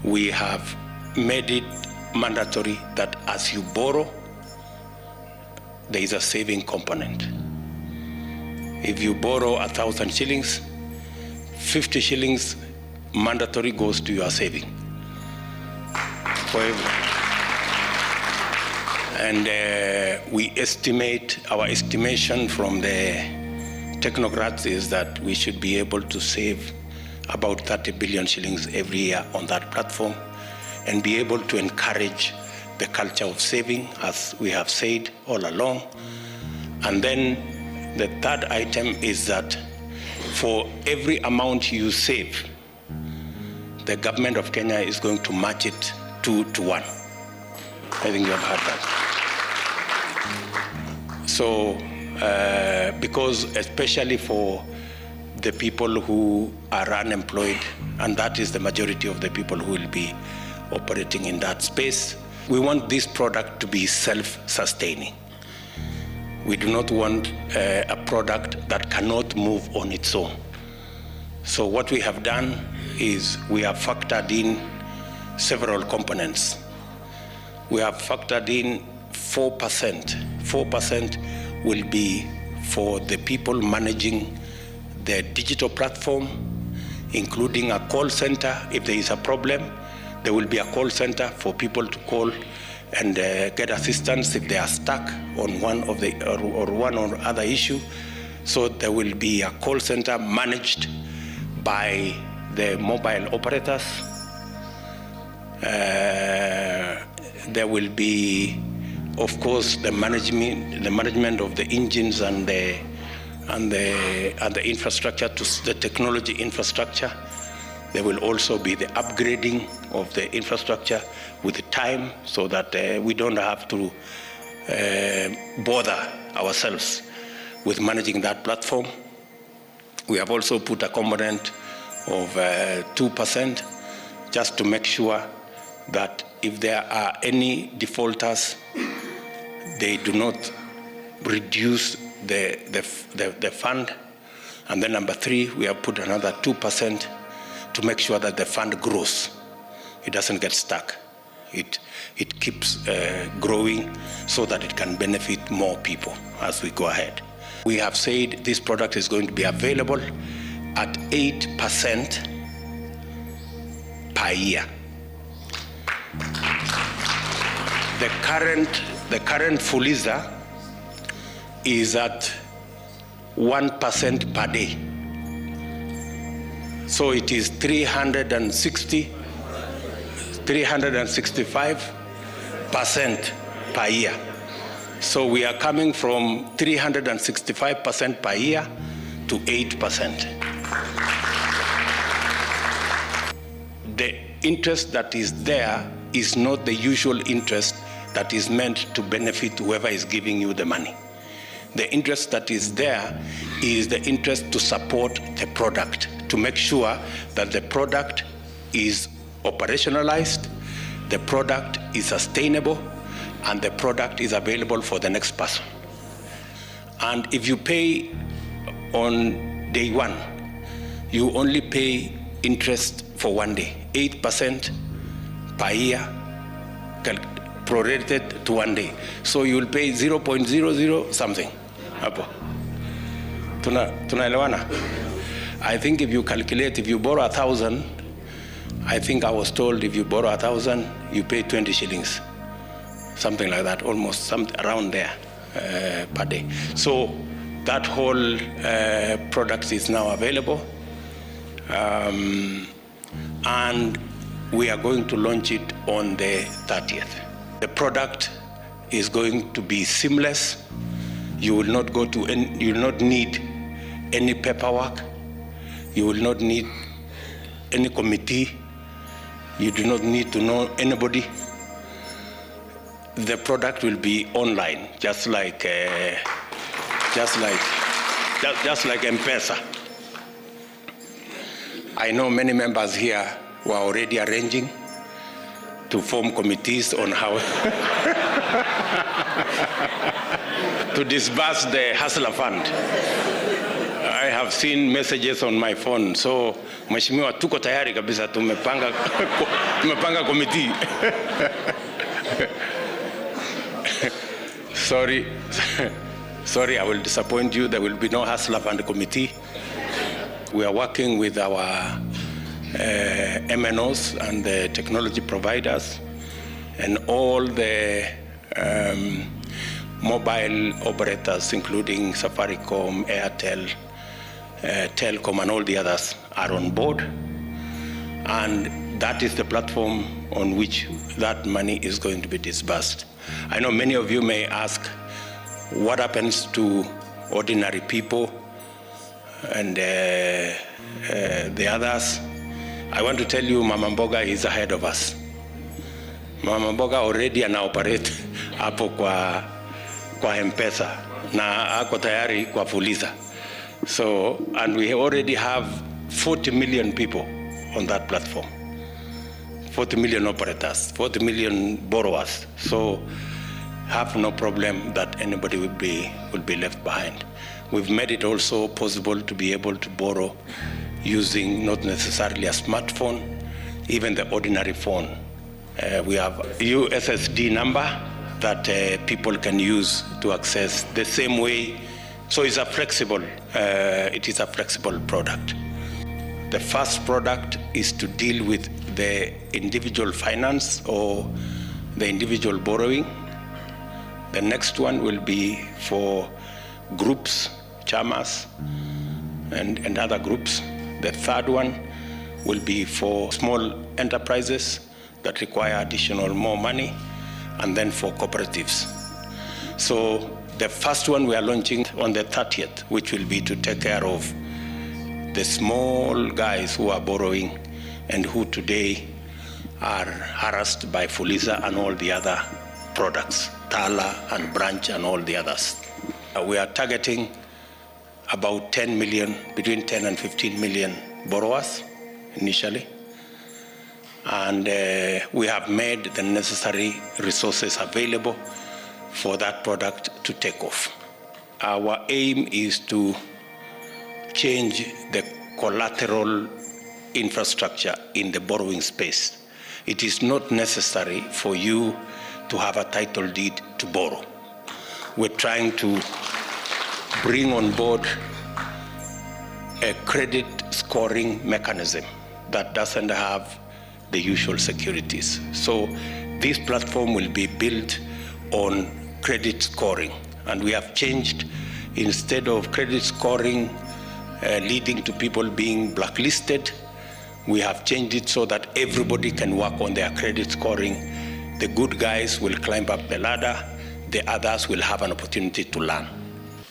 we have made it mandatory that as you borrow, there is a saving component. If you borrow 1,000 shillings, 50 shillings mandatory goes to your saving. And we estimate, our estimation from the technocrats is that we should be able to save about 30 billion shillings every year on that platform and be able to encourage the culture of saving, as we have said all along. And then the third item is that for every amount you save, the government of Kenya is going to match it 2 to 1. I think you have heard that. So, because especially for the people who are unemployed, and that is the majority of the people who will be operating in that space, we want this product to be self-sustaining. We do not want a product that cannot move on its own. So what we have done is we have factored in several components. We have factored in 4%. 4% will be for the people managing the digital platform, including a call center. If there is a problem, there will be a call center for people to call and get assistance if they are stuck on one of the or one or other issue. So there will be a call center managed by the mobile operators. There will be, of course, the management of the engines and the infrastructure, to the technology infrastructure. There will also be the upgrading of the infrastructure with the time, so that we don't have to bother ourselves with managing that platform. We have also put a component of 2% just to make sure that if there are any defaulters, they do not reduce the fund. And then number 3, we have put another 2% to make sure that the fund grows. It doesn't get stuck. It keeps growing so that it can benefit more people as we go ahead. We have said this product is going to be available at 8% per year. The current Fuliza is at 1% per day. So it is 365% per year. So we are coming from 365% per year to 8%. The interest that is there is not the usual interest that is meant to benefit whoever is giving you the money. The interest that is there is the interest to support the product, to make sure that the product is operationalized, the product is sustainable, and the product is available for the next person. And if you pay on day 1, you only pay interest for 1 day, 8% per year, prorated to 1 day. So you will pay 0.00 something. Hapo. Tunaelewana? I think if you calculate, if you borrow 1,000, I think I was told if you borrow 1,000, you pay 20 shillings. Something like that, almost around there per day. So that whole product is now available. And we are going to launch it on the 30th. The product is going to be seamless. You will not you will not need any paperwork. You will not need any committee. You do not need to know anybody. The product will be online, just like M-Pesa. I know many members here who are already arranging to form committees on how to disburse the Hustler Fund. I have have seen messages on my phone. So, Mheshimiwa, tuko tayari kabisa, tumepanga committee. Sorry, I will disappoint you. There will be no Hustler Fund committee. We are working with our MNOs and the technology providers and all the mobile operators, including Safaricom, Airtel, Telcom, and all the others are on board. And that is the platform on which that money is going to be disbursed. I know many of you may ask, what happens to ordinary people and the others? I want to tell you, Mama Mboga is ahead of us. Mama Mboga already anaoperate hapo kwa M-Pesa na ako tayari kwa Fuliza. So, and we already have 40 million people on that platform. 40 million operators, 40 million borrowers. So, have no problem that anybody will be left behind. We've made it also possible to be able to borrow using not necessarily a smartphone, even the ordinary phone. We have USSD number that people can use to access the same way. So it's it is a flexible product. The first product is to deal with the individual finance or the individual borrowing. The next one will be for groups, chamas, and other groups. The third one will be for small enterprises that require additional more money, and then for cooperatives. So the first one we are launching on the 30th, which will be to take care of the small guys who are borrowing and who today are harassed by Fuliza and all the other products, Tala and Branch and all the others. We are targeting about 10 million, between 10 and 15 million borrowers initially. And we have made the necessary resources available for that product to take off. Our aim is to change the collateral infrastructure in the borrowing space. It is not necessary for you to have a title deed to borrow. We're trying to bring on board a credit scoring mechanism that doesn't have the usual securities. So this platform will be built on credit scoring. And we have changed, instead of credit scoring leading to people being blacklisted, we have changed it so that everybody can work on their credit scoring. The good guys will climb up the ladder, the others will have an opportunity to learn.